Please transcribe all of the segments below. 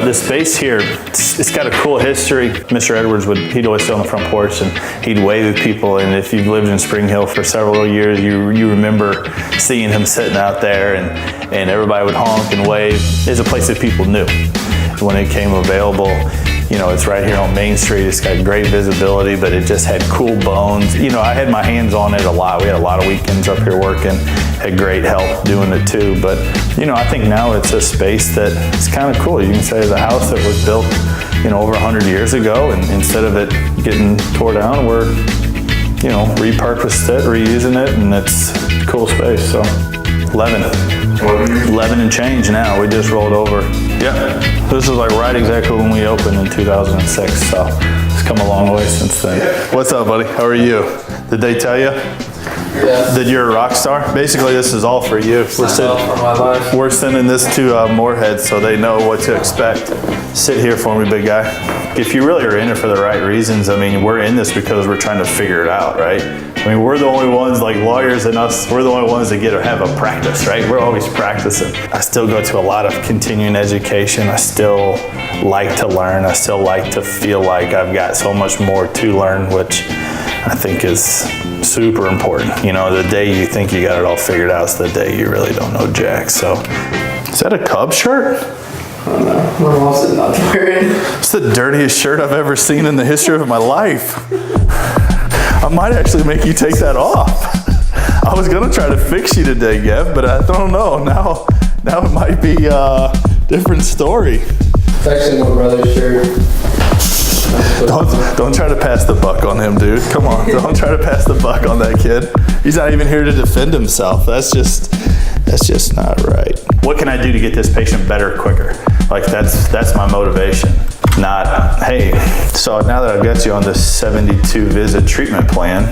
The space here, it's got a cool history. Mr. Edwards he'd always sit on the front porch and he'd wave at people. And if you've lived in Spring Hill for several years, you remember seeing him sitting out there and everybody would honk and wave. It's a place that people knew. When it came available, you know, it's right here on Main Street. It's got great visibility, but it just had cool bones. You know, I had my hands on it a lot. We had a lot of weekends up here working. Had great help doing it too. But, you know, I think now it's a space that is kind of cool. You can say it's a house that was built, you know, over 100 years ago, and instead of it getting tore down, we're, you know, repurposed it, reusing it, and it's a cool space. So 11 and change now. We just rolled over. Yeah, this is like right exactly when we opened in 2006. So it's come a long way since then. What's up, buddy? How are you? Did they tell you that you're a rock star? Basically, this is all for you. We're sending this to Moorhead so they know what to expect. Sit here for me, big guy. If you really are in it for the right reasons, I mean, we're in this because we're trying to figure it out, right? I mean, we're the only ones, like lawyers and us, we're the only ones that get to have a practice, right? We're always practicing. I still go to a lot of continuing education. I still like to learn. I still like to feel like I've got so much more to learn, which I think is super important. You know, the day you think you got it all figured out is the day you really don't know jack. So, is that a Cub shirt? I don't know. My mom said not to wear it. It's the dirtiest shirt I've ever seen in the history of my life. I might actually make you take that off. I was gonna try to fix you today, Gav, but I don't know. Now it might be a different story. It's actually my brother's shirt. Don't try to pass the buck on him, dude. Come on, don't try to pass the buck on that kid. He's not even here to defend himself. That's just not right. What can I do to get this patient better quicker? Like that's my motivation. Not, hey, so now that I've got you on this 72 visit treatment plan,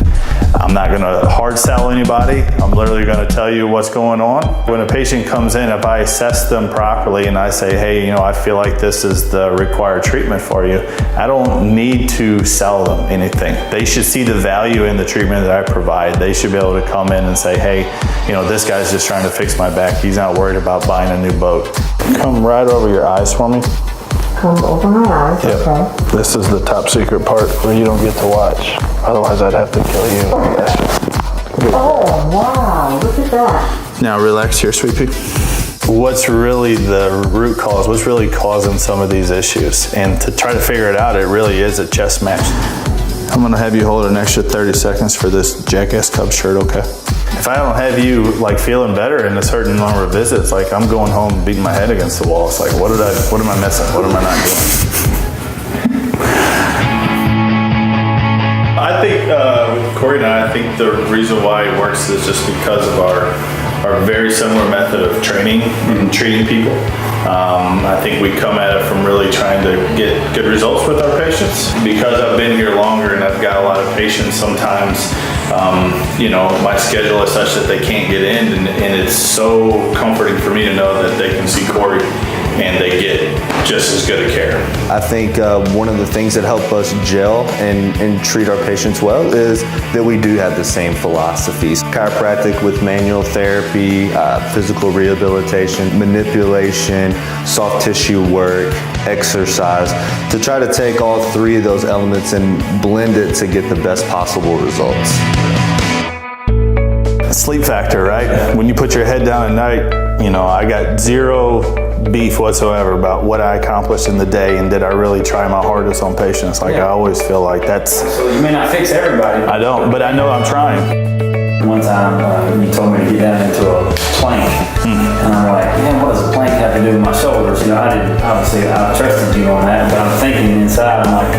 I'm not gonna hard sell anybody. I'm literally gonna tell you what's going on. When a patient comes in, if I assess them properly and I say, hey, you know, I feel like this is the required treatment for you, I don't need to sell them anything. They should see the value in the treatment that I provide. They should be able to come in and say, hey, you know, this guy's just trying to fix my back. He's not worried about buying a new boat. Come right over your eyes for me. Come over my eyes, Yep. okay. This is the top secret part where you don't get to watch. Otherwise, I'd have to kill you. Oh, wow, look at that. Now relax here, sweet pea. What's really the root cause? What's really causing some of these issues? And to try to figure it out, it really is a chess match. I'm gonna have you hold an extra 30 seconds for this Jackass Cub shirt, okay? If I don't have you like feeling better in a certain number of visits, like I'm going home beating my head against the wall. It's like, what am I missing? What am I not doing? I think with Corey and I think the reason why it works is just because of our very similar method of training and treating people. I think we come at it from really trying to get good results with our patients. Because I've been here longer and I've got a lot of patients, sometimes you know, my schedule is such that they can't get in, and it's so comforting for me to know that they can see Corey and they get just as good a care. I think one of the things that help us gel and treat our patients well is that we do have the same philosophies. Chiropractic with manual therapy, physical rehabilitation, manipulation, soft tissue work, exercise, to try to take all three of those elements and blend it to get the best possible results. Sleep factor, right? When you put your head down at night, you know, I got zero beef whatsoever about what I accomplished in the day and did I really try my hardest on patients. Like I always feel like that's... So you may not fix everybody. I don't, but I know I'm trying. One time you told me to get down into a plank. And I'm like, man, what does a plank have to do with my shoulders? You know, I trusted you on that, but I'm thinking inside, I'm like,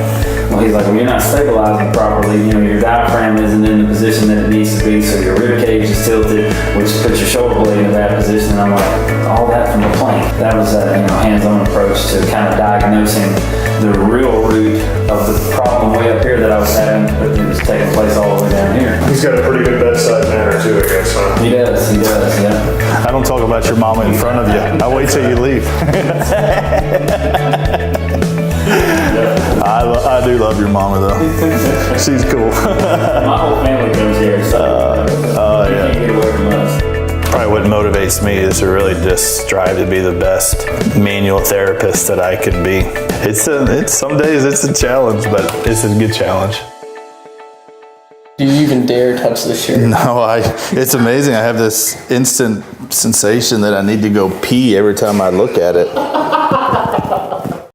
well, he's like, well, you're not stabilizing properly. You know, your diaphragm isn't in the position that it needs to be, so your rib cage is tilted, which puts your shoulder blade in that position. And I'm like, all that from the plank. That was a hands-on approach to kind of diagnosing the real root of the problem way up here that I was having, but it was taking place all the way down here. He's got a pretty good bedside manner too, I guess, huh? He does, yeah. I don't talk about your mama in front of you. I wait till you leave. I do love your mama though. She's cool. My whole family goes here, so you can't get away from us. probably what motivates me is to really just strive to be the best manual therapist that I can be. It's some days it's a challenge, but it's a good challenge. Do you even dare touch the shirt? No, it's amazing. I have this instant sensation that I need to go pee every time I look at it.